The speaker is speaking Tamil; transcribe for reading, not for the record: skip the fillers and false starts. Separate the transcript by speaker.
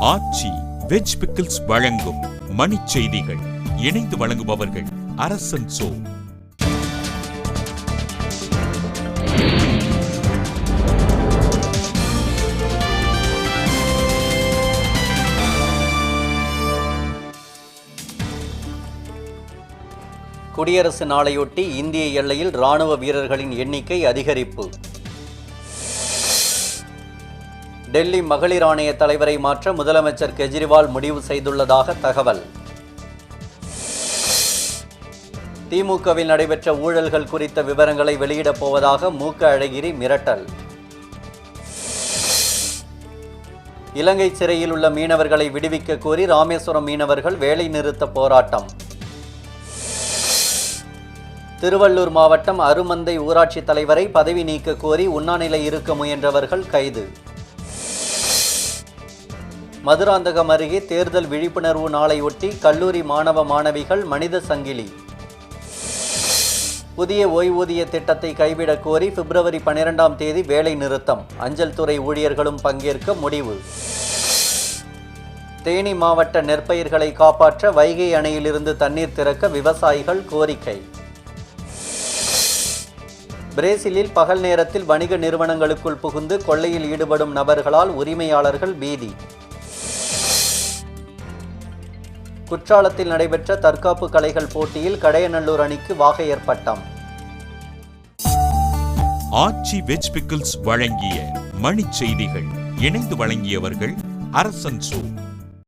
Speaker 1: ஆச்சி வெஜ் பிக்கிள்ஸ் வழங்கும் மணிச் செய்திகள். இணைந்து வழங்குபவர்கள் அரசன் சோ.
Speaker 2: குடியரசு நாளையொட்டி இந்திய எல்லையில் ராணுவ வீரர்களின் எண்ணிக்கை அதிகரிப்பு. டெல்லி மகளிர் ஆணைய தலைவரை மாற்ற முதலமைச்சர் கெஜ்ரிவால் முடிவு செய்துள்ளதாக தகவல். திமுகவில் நடைபெற்ற ஊழல்கள் குறித்த விவரங்களை வெளியிடப் போவதாக மு.க. அழகிரி மிரட்டல். இலங்கை சிறையில் உள்ள மீனவர்களை விடுவிக்க கோரி ராமேஸ்வரம் மீனவர்கள் வேலை நிறுத்த போராட்டம். திருவள்ளூர் மாவட்டம் அருமந்தை ஊராட்சி தலைவரை பதவி நீக்க கோரி உண்ணாநிலை இருக்க முயன்றவர்கள் கைது. மதுராந்தகம் அருகே தேர்தல் விழிப்புணர்வு நாளையொட்டி கல்லூரி மாணவ மாணவிகள் மனித சங்கிலி. புதிய ஓய்வூதிய திட்டத்தை கைவிடக் கோரி பிப்ரவரி 12ஆம் தேதி வேலை நிறுத்தம். அஞ்சல் துறை ஊழியர்களும் பங்கேற்க முடிவு. தேனி மாவட்ட நெற்பயிர்களை காப்பாற்ற வைகை அணையிலிருந்து தண்ணீர் திறக்க விவசாயிகள் கோரிக்கை. பிரேசிலில் பகல் நேரத்தில் வணிக நிறுவனங்களுக்குள் புகுந்து கொள்ளையில் ஈடுபடும் நபர்களால் உரிமையாளர்கள் பீதி. குற்றாலத்தில் நடைபெற்ற தற்காப்பு கலைகள் போட்டியில் கடையநல்லூர் அணிக்கு வாகையர் பட்டம்.
Speaker 1: ஆச்சி வெஜ் பிக்கிள்ஸ் வழங்கிய மணிச் செய்திகள். இணைந்து வழங்கியவர்கள் அரசன் சோ.